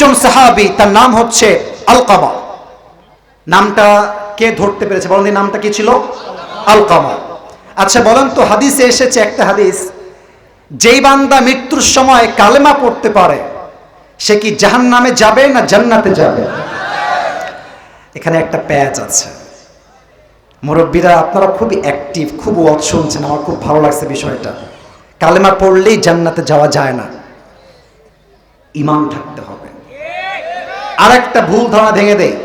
একজন সাহাবী, তার নাম হচ্ছে আলকামা। নামটা কে ধরতে পেরেছে বলেন? নামটা কি ছিল? আলকামা। আচ্ছা বলেন তো, হাদিসে এসেছে একটা হাদিস, যেই বান্দা মৃত্যুর সময় কালেমা পড়তে পারে সে কি জাহান্নামে যাবে না জান্নাতে যাবে? এখানে একটা প্যাচ আছে। মুরব্বীরা আপনারা খুবই অ্যাক্টিভ, খুব ওয়াজ শুনছেন, আমার খুব ভালো লাগছে বিষয়টা। কালেমা পড়লেই জান্নাতে যাওয়া যায় না, ঈমান থাকতে হবে। আর একটা ভুল ধারণা ভেঙে দেয়,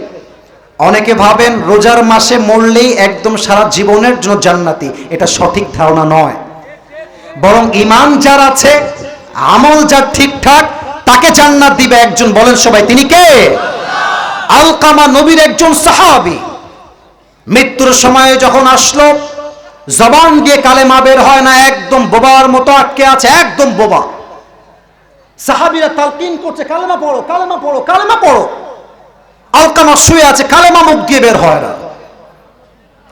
অনেকে ভাবেন রোজার মাসে মরলেই একদম সারা জীবনের জন্য জান্নাতি। এটা সঠিক ধারণা নয়, বরং ঈমান যার আছে, আমল যার ঠিকঠাক, তাকে জান্নাত দিবে একজন। বলেন সবাই, তিনি কে? আলকামা নবীর একজন সাহাবী। মৃত্যুর সময়ে যখন আসলো, জবান দিয়ে কালেমা বের হয় না, একদম বোবার মতো আটকে আছে, একদম বোবা। সাহাবীরা তালকিন করছে, কালেমা পড়ো, কালেমা পড়ো, কালেমা পড়ো। আলকামা শুয়ে আছে, কালেমা মুখ দিয়ে বের হয় না।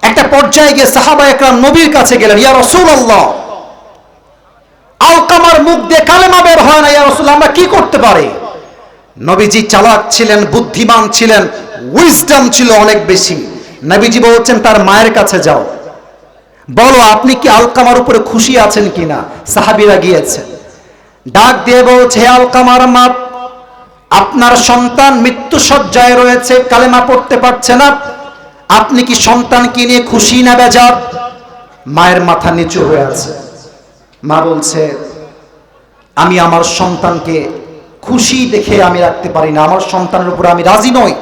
একটা পর্যায়ে গিয়ে সাহাবা একরাম নবীর কাছে গেলেন, ইয়া রাসূলুল্লাহ, আলকামার মুখ দিয়ে কালেমা বের হয় না, ইয়া রাসূলুল্লাহ, আমরা কি করতে পারি? নবীজি চালাক ছিলেন, বুদ্ধিমান ছিলেন, উইজডম ছিল অনেক বেশি। নবীজি বলছেন তার মায়ের কাছে যাও, বলো আপনি কি আলকামার উপরে খুশি আছেন কিনা। সাহাবীরা গিয়েছে, ডাক দিয়ে বলছে, হে আলকামার মা, আপনার সন্তান মৃত্যুশয্যায় রয়েছে, কালেমা পড়তে পারছে না, আপনি কি সন্তানকে নিয়ে খুশি না বেজার? মায়ের মাথা নিচু হয়ে আছে। মা বলছে, আমি আমার সন্তানকে খুশি দেখে আমি রাখতে পারি না, আমার সন্তানের উপরে আমি রাজি নই,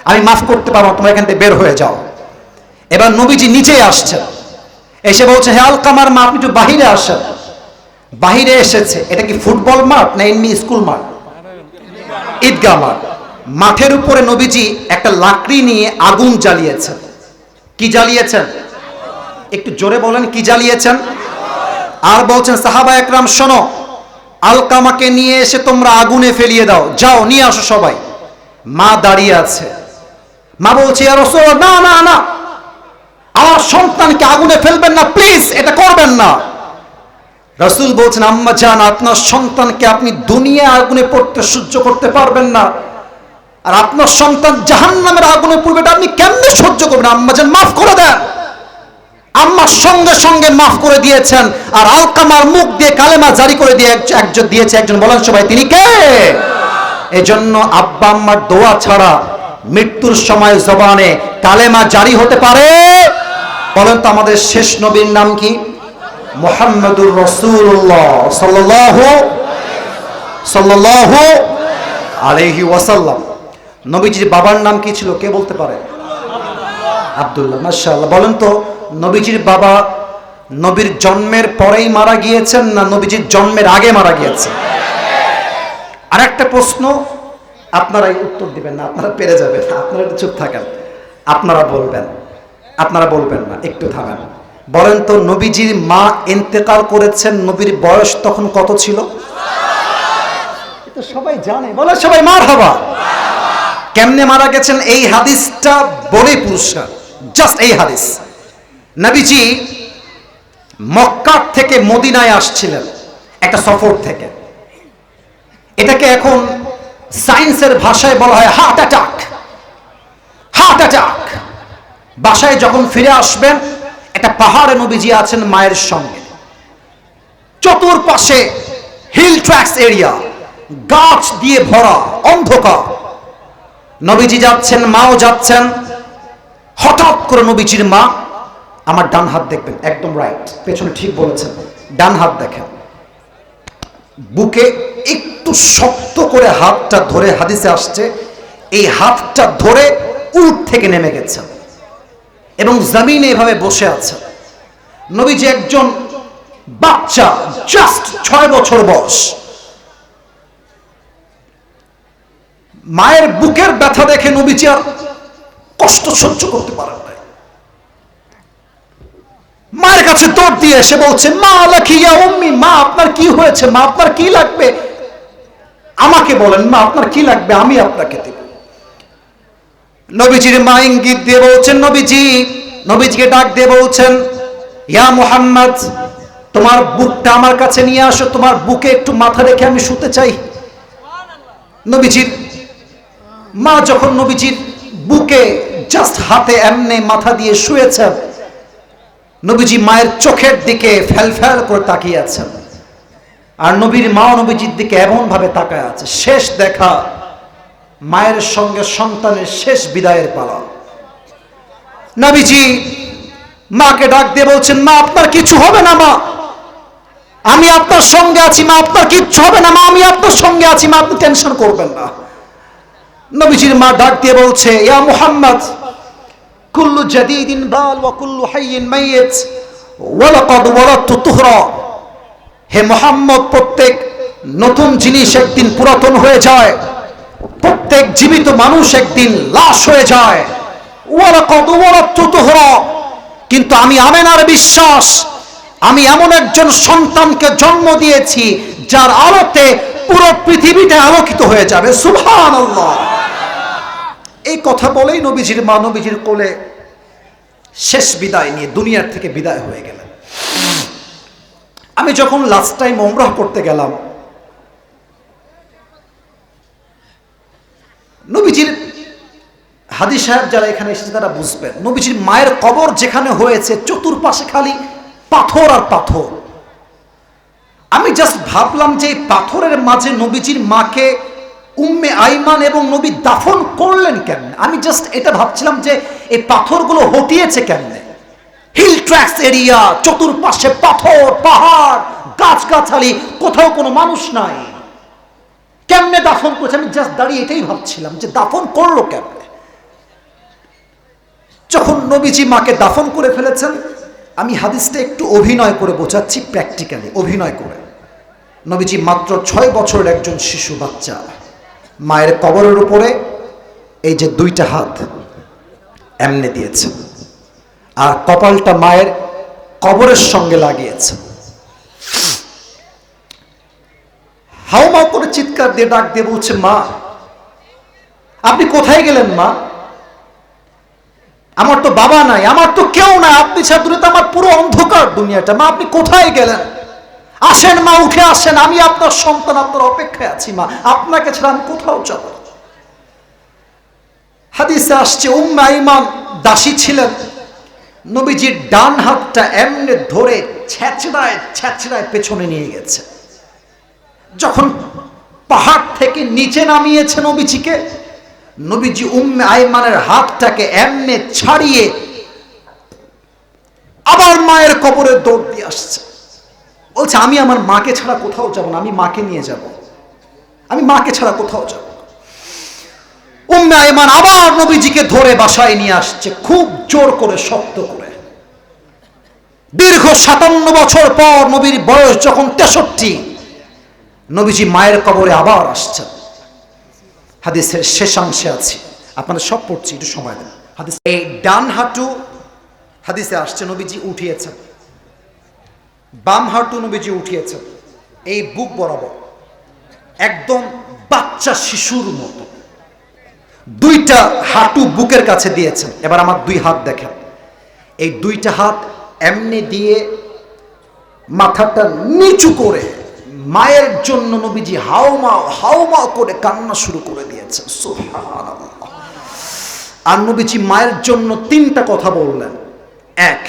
আমি মাফ করতে পারবো না, তোমরা এখান থেকে বের হয়ে যাও। এবার নবীজি নিচে আসছেন, এসে বলছে, হে আলকামার মা, আপনি একটু বাহিরে আসেন। বাহিরে এসেছে। এটা কি ফুটবল মাঠ না এমনি স্কুল মাঠ? ঈদগাহ মাঠ। মাঠের উপরে নবীজি একটা লাকড়ি নিয়ে আগুন জ্বালিয়েছেন। কি জ্বালিয়েছেন? একটু জোরে বলেন, কি জ্বালিয়েছেন? আর বলছেন, সাহাবা একরাম শোনো, আলকামাকে নিয়ে এসে তোমরা আগুনে ফেলিয়ে দাও, যাও নিয়ে আসো সবাই। মা দাঁড়িয়ে আছে। মা বলছে, ইয়া রাসূলুল্লাহ, না না না, আমার সন্তানকে আগুনে ফেলবেন না, প্লিজ, এটা করবেন না। রাসূল বলছেন, আম্মা জান, আপনার সন্তানকে আপনি দুনিয়া আগুনে পড়তে সহ্য করতে পারবেন না, আর আপনার সন্তান জাহান্নামের আগুনে পড়বে, এটা আপনি কেমনে সহ্য করবেন? আম্মা জান মাফ করে দেন। আম্মা সঙ্গে সঙ্গে মাফ করে দিয়েছেন, আর আলকামার মুখ দিয়ে কালেমা জারি করে দিয়ে একজন দিয়েছে একজন। বলেন সবাই, তিনি কে? এজন্য আব্বা আম্মার দোয়া ছাড়া মৃত্যুর সময় জবানে কালেমা জারি হতে পারে? বলেন তো, আমাদের শেষ নবীর নাম কি? মুহাম্মদুর রাসূলুল্লাহ সাল্লাল্লাহু আলাইহি ওয়াসাল্লাম। নবীজির বাবার নাম কি ছিল কে বলতে পারে? আব্দুল্লাহ। মাশাআল্লাহ। বলেন তো, নবীজির বাবা নবীর জন্মের পরেই মারা গিয়েছেন না নবীজির জন্মের আগে মারা গিয়েছেন? আর একটা প্রশ্ন, আপনারাই উত্তর দিবেন না, আপনারা পেরে যাবেন, আপনারা একটু চুপ থাকেন, আপনারা বলবেন না, একটু থামেন। বলেন তো, নবীজির মা ইন্তেকাল করেছেন, নবীর বয়স তখন কত ছিল? এটা সবাই জানে, বলে সবাই মারহাবা। কেমনে মারা গেছেন এই হাদিসটা বলে পুরস্কার, জাস্ট এই হাদিস। নবীজি মক্কা থেকে মদিনায় আসছিলেন একটা সফর থেকে। এটাকে এখন সায়েন্সের ভাষায় বলা হয় হার্ট অ্যাটাক। Heart attack. বাসায় যখন ফিরে আসবেন, একটা পাহাড়ে নবীজি আছেন মায়ের সঙ্গে, চতুর্পাশে হিল ট্র্যাক্স এরিয়া, গাছ দিয়ে ভরা, অন্ধকার। নবীজি যাচ্ছেন, মাও যাচ্ছেন। হঠাৎ করে নবীজির মা, আমার ডান হাত দেখবেন, একদম রাইট, পেছনে ঠিক বলেছেন, ডান হাত দেখেন, বুকে একটু শক্ত করে হাতটা ধরে, হাদিসে আসছে এই হাতটা ধরে উট থেকে নেমে গেছে এবং জমিনে এভাবে বসে আছে। নবীজি একজন বাচ্চা, জাস্ট 6 বছর বয়স। মায়ের বুকের ব্যথা দেখে নবীজি আর কষ্ট সহ্য করতে পারেন না। মায়ের কাছে দৌড় দিয়ে এসে বলছে, মা লাকিয়া উম্মি, মা আপনার কি হয়েছে, মা আপনার কি লাগবে, আমাকে বলেন, মা আপনার কি লাগবে, আমি আপনাকে দেব। নবীজির মা ইঙ্গিত দিয়ে বলছেন, নবীজিকে ডাক দিয়ে বলছেন, ইয়া মুহাম্মদ, তোমার বুকটা আমার কাছে নিয়ে আসো, তোমার বুকে একটু মাথা রেখে আমি শুতে চাই। নবীজির মা যখন নবীজির বুকে জাস্ট হাতে এমনে মাথা দিয়ে শুয়েছেন, নবীজি মায়ের চোখের দিকে ফ্যাল করে তাকিয়ে আছেন, আর নবীর মা নবীজির দিকে এমন ভাবে তাকায় আছে। শেষ দেখা, মায়ের সঙ্গে সন্তানের শেষ বিদায়ের পালা। নবীজি মাকে ডাক দিয়ে বলছেন, মা আপনার কিছু হবে না, মা আমি আপনার সঙ্গে আছি, মা আপনার কিচ্ছু হবে না, মা আমি আপনার সঙ্গে আছি, মা আপনি টেনশন করবেন না। নবীজির মা ডাক দিয়ে বলছে, ইয়া মুহাম্মদ, কুল্লু জাদীদিন বাল ওয়া কুল্লু হাইয়িন মাইয়িত ওয়া লাকাদ ওয়ালাদতু তুহরা। হে মুহাম্মদ, প্রত্যেক নতুন জিনিস একদিন পুরাতন হয়ে যায়, প্রত্যেক জীবিত মানুষ একদিন লাশ হয়ে যায়। ওয়া লাকাদ ওয়ালাদতু তুহরা, কিন্তু আমি আমেনার বিশ্বাস, আমি এমন একজন সন্তানকে জন্ম দিয়েছি যার আলোতে পুরো পৃথিবীটা আলোকিত হয়ে যাবে। সুবহানাল্লাহ। এই কথা বলেই নবীজির মা নবীজির কোলে শেষ বিদায় নিয়ে দুনিয়ার থেকে বিদায় হয়ে গেলেন। আমি যখন লাস্ট টাইম উমরাহ করতে গেলাম, নবীজির হাদি সাহেব যারা এখানে এসেছে তারা বুঝবেন, নবীজির মায়ের কবর যেখানে হয়েছে চতুর্পাশে খালি পাথর আর পাথর। আমি জাস্ট ভাবলাম যে এই পাথরের মাঝে নবীজির মাকে উম্মে আইমান এবং নবী দাফন করলেন কেন। আমি জাস্ট এটা ভাবছিলাম যে এই পাথরগুলো হটিয়েছে কেমনে। হিল ট্র্যাক্স এরিয়া, চতুর্পাশে পাথর, পাহাড়, গাছগাছালি, কোথাও কোনো মানুষ নাই, কেমনে দাফন করেছে। আমি জাস্ট দাঁড়িয়ে এটাই ভাবছিলাম যে দাফন করলো কেমনে। যখন নবীজি মাকে দাফন করে ফেলেছেন, আমি হাদিসটা একটু অভিনয় করে বোঝাচ্ছি, প্র্যাকটিক্যালি অভিনয় করে। নবীজি মাত্র 6 বছরের একজন শিশু বাচ্চা, মায়ের কবরের উপরে এই যে দুইটা হাত এমনে দিয়েছে, আর কপালটা মায়ের কবরের সঙ্গে লাগিয়েছে। হাউমাউ করে চিৎকার দিয়ে ডাক দিয়ে বলছে, মা আপনি কোথায় গেলেন? মা আমার তো বাবা নাই, আমার তো কেউ নাই, আপনি ছাড়া দূরে তো আমার পুরো অন্ধকার দুনিয়াটা, মা আপনি কোথায় গেলেন? আসেন মা, উঠে আসেন, আমি আপনার সন্তান, আপনার অপেক্ষায় আছি মা, আপনাকে ছাড়া আমি কোথাও যাব না। হাদিসে আসছে উম্মে আইমান দাসী ছিলেন, নবীজির ডান হাতটা এমনে ধরে ছেঁচড়ায় পেছনে নিয়ে গেছে। যখন পাহাড় থেকে নিচে নামিয়েছে নবীজিকে, নবীজি উম্মে আইমানের হাতটাকে এমনে ছাড়িয়ে আবার মায়ের কবরে দৌড় দিয়ে আসছে। বলছে, আমি আমার মাকে ছাড়া কোথাও যাব না, আমি মাকে নিয়ে যাব, আমি মাকে ছাড়া কোথাও যাব। উম্মে আইমান আবার নবীজিকে ধরে বাসায় নিয়ে আসছে, খুব জোর করে, শক্ত করে। দীর্ঘ 57 বছর পর, নবীর বয়স যখন 63, নবীজি মায়ের কবরে আবার আসছেন। হাদিসের শেষাংশে আছি, আপনাদের সব পড়ছি, একটু সময় দেন। হাদিস এই ডান হাঁটু হাদিসে আসছে নবীজি উঠিয়েছেন, বাম হাঁটু নবীজি উঠিয়েছেন, এই বুক বরাবর একদম বাচ্চা শিশুর মতো দুইটা হাঁটু বুকের কাছে দিয়েছেন। এবার আমার দুই হাত দেখেন, এই দুইটা হাত এমনি দিয়ে মাথাটা নিচু করে মায়ের জন্য নবীজি হাউমাউ করে কান্না শুরু করে দিয়েছেন। সুবহানাল্লাহ। আর নবীজি মায়ের জন্য 3টা কথা বললেন। 1,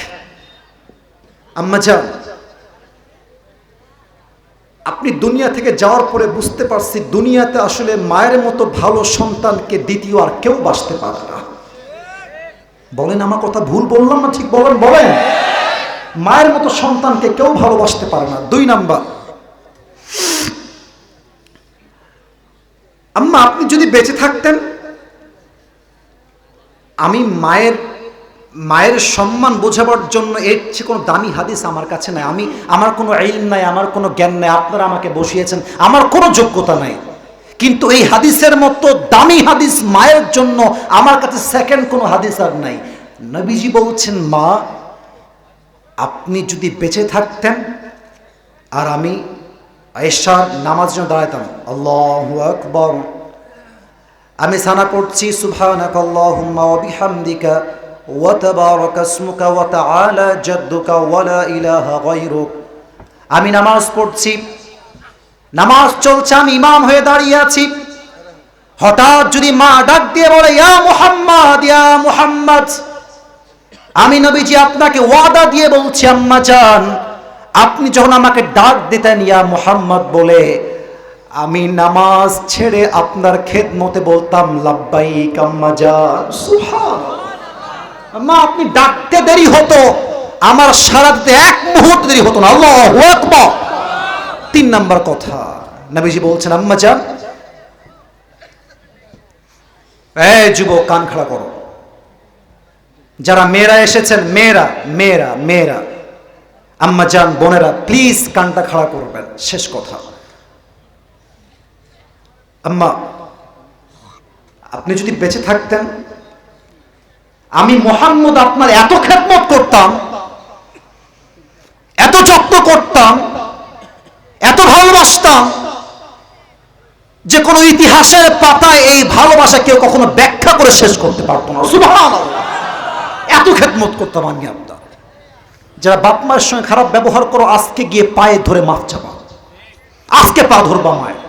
আম্মা জান, আপনি দুনিয়া থেকে যাওয়ার পরে বুঝতে পারছি দুনিয়াতে আসলে মায়ের মতো ভালো সন্তানকে দ্বিতীয় আর কেউ বাঁচতে পারে না। বলেন আমার কথা ভুল বললাম না ঠিক? বলেন মায়ের মতো সন্তানকে কেউ ভালোবাসতে পারে না। 2 নাম্বার, আম্মা আপনি যদি বেঁচে থাকতেন, আমি মায়ের সম্মান বোঝাবার জন্য এর চেয়ে কোনো দামি হাদিস আমার কাছে নাই। আমার কোনো ইলম নাই, আমার কোনো জ্ঞান নাই, আপনারা আমাকে বসিয়েছেন, আমার কোনো যোগ্যতা নাই, কিন্তু এই হাদিসের মতো দামি হাদিস মায়ের জন্য আমার কাছে সেকেন্ড কোনো হাদিস আর নাই। নবীজি বলছেন, মা আপনি যদি বেঁচে থাকতেন আর আমি এশার নামাজ জন্য দাঁড়াতাম, আল্লাহু আকবার, আমি সানা পড়ছি সুবহানাকাল্লাহুম্মা ওয়া বিহামদিকা ওয়া তাবারাকা ইসমুকা ওয়া তাআলা জাদ্দুকা ওয়া লা ইলাহা গায়রুক। আমি নামাজ পড়ছি, নামাজ চলছে, আমি ইমাম হয়ে দাঁড়িয়ে আছি, হঠাৎ যদি মা ডাক দিয়ে বলে ইয়া মুহাম্মদ, ইয়া মুহাম্মদ, আমি নবীজি আপনাকে ওয়াদা দিয়ে বলছি আম্মা জান, আপনি যখন আমাকে ডাক দিতেন ইয়া মুহাম্মদ বলে, আমি নামাজ ছেড়ে আপনার খেদমতে বলতাম লাব্বাইক আম্মা জান। সুবহানাল্লাহ। মা আপনি ডাকতে দেরি হতো, আমার সারা দিতে এক মুহূর্ত দেরি হতো না। আল্লাহু আকবার। 3 নাম্বার কথা, নবীজি বলছেন আম্মা জান, এই যুবক কান খাড়া করো, যারা মেয়েরা এসেছেন, মেয়েরা মেয়েরা মেয়েরা আম্মা জান, বোনেরা প্লিজ কানটা খাড়া করবেন। শেষ কথা, আম্মা আপনি যদি বেঁচে থাকতেন, আমি মুহাম্মদ আপনার এত খেদমত করতাম, এত যত্ন করতাম, এত ভালোবাসতাম, যে কোনো ইতিহাসের পাতায় এই ভালোবাসা কেউ কখনো ব্যাখ্যা করে শেষ করতে পারতো না। সুবহানাল্লাহ। এত খেদমত করতাম আমি আপনার। যারা বাপ মায়ের সঙ্গে খারাপ ব্যবহার করো, আজকে গিয়ে পায়ে ধরে মাফ চাপা, আজকে পা ধরবা মায়ের।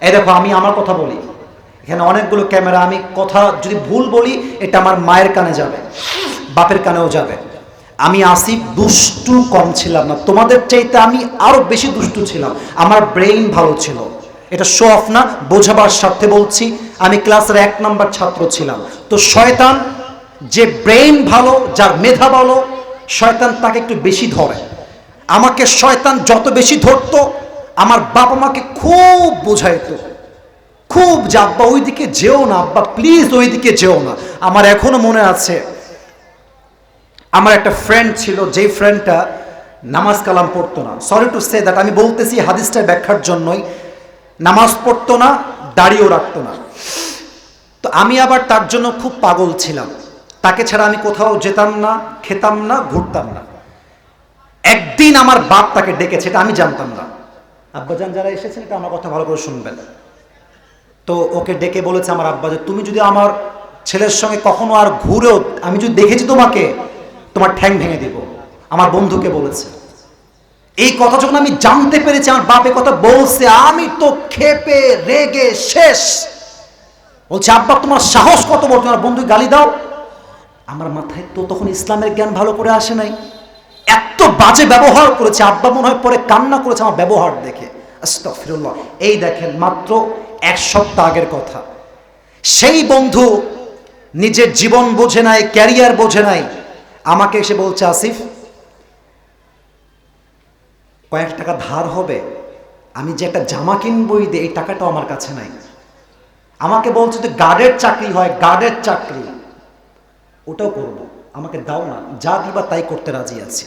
এই দেখো, আমি আমার কথা বলি, এখানে অনেকগুলো ক্যামেরা, আমি কথা যদি ভুল বলি এটা আমার মায়ের কানে যাবে, বাপের কানেও যাবে। আমি আসিফ দুষ্টু কম ছিলাম না, তোমাদের চাইতে আমি আরো বেশি দুষ্টু ছিলাম। আমার ব্রেইন ভালো ছিল, এটা শো অফ না, বোঝাবার স্বার্থে বলছি। আমি ক্লাসের 1 নাম্বার ছাত্র ছিলাম। তো শয়তান, যে ব্রেইন ভালো, যার মেধা ভালো, শয়তান তাকে একটু বেশি ধরে। আমাকে শয়তান যত বেশি ধরতো, আমার বাবা মাকে খুব বোঝাইতো, খুব, যে আব্বা ওইদিকে যেও না, আব্বা প্লিজ ওইদিকে যেও না। আমার এখনো মনে আছে, আমার একটা ফ্রেন্ড ছিল, যেই ফ্রেন্ডটা নামাজ কালাম পড়তো না। সরি টু সে দ্যাট, আমি বলতেছি হাদিসটার ব্যাখ্যার জন্যই। নামাজ পড়তো না, দাড়িও রাখতো না। তো আমি আবার তার জন্য খুব পাগল ছিলাম, তাকে ছাড়া আমি কোথাও যেতাম না, খেতাম না, ঘুরতাম না। একদিন আমার বাপ তাকে ডেকেছে, এটা আমি জানতাম না। আব্বাজান যারা এসেছেন, এটা আমার কথা ভালো করে শুনবেন। তো ওকে ডেকে বলেছে আমার আব্বা, যে তুমি যদি আমার ছেলের সঙ্গে কখনো আর ঘুরেও, আমি যদি দেখেছি তোমাকে, তোমার ঠ্যাং ভেঙে দিব। আমার বন্ধুকে বলেছে। এই কথা যখন আমি জানতে পেরেছি, আমার বাপে কথা বলছে, আমি তো ক্ষেপে রেগে শেষ। বলছে আব্বা তোমার সাহস কত বড়, তোমার বন্ধু গালি দাও। আমার মাথায় তো তখন ইসলামের জ্ঞান ভালো করে আসে নাই, এত বাজে ব্যবহার করেছে। আব্বা মনে হয় পরে কান্না করেছে আমার ব্যবহার দেখে। আস্তাগফিরুল্লাহ। এই দেখেন, মাত্র 1 সপ্তাহ আগের কথা। সেই বন্ধু নিজের জীবন বোঝে নাই, ক্যারিয়ার বোঝে নাই, আমাকে এসে বলছে আসিফ কয়েক টাকা ধার হবে, আমি যে একটা জামা কিনবই দে, এই টাকাটাও আমার কাছে নাই। আমাকে বলছে যে গার্ডের চাকরি হয়, গার্ডের চাকরি, ওটাও করব, আমাকে দাও না, যা দিবা তাই করতে রাজি আছি।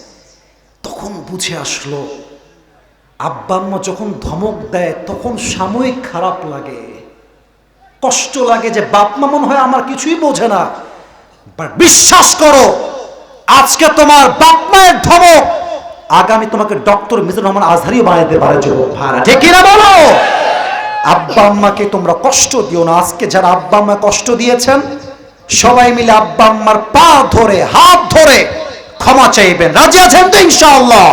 তখন বুঝে আসলো, আব্বা আম্মা যখন ধমক দেয় তখন সাময়িক খারাপ লাগে, কষ্ট লাগে, যে বাপ মা মনে হয় আমার কিছুই বোঝে না। বাট বিশ্বাস করো, আজকে তোমার বাপ মায়ের ধমক আগামী তোমাকে ডক্টর মিজানুর রহমান আজহারিও বানাইতে পারে। যুবক ভাইরা, ঠিক কিনা বলো? আব্বা আম্মাকে তোমরা কষ্ট দিও না। আজকে যারা আব্বা আম্মা কষ্ট দিয়েছেন, সবাই মিলে আব্বা আম্মার পা ধরে, হাত ধরে ক্ষমা চাইবেন। রাজি আছেন তো ইনশাআল্লাহ?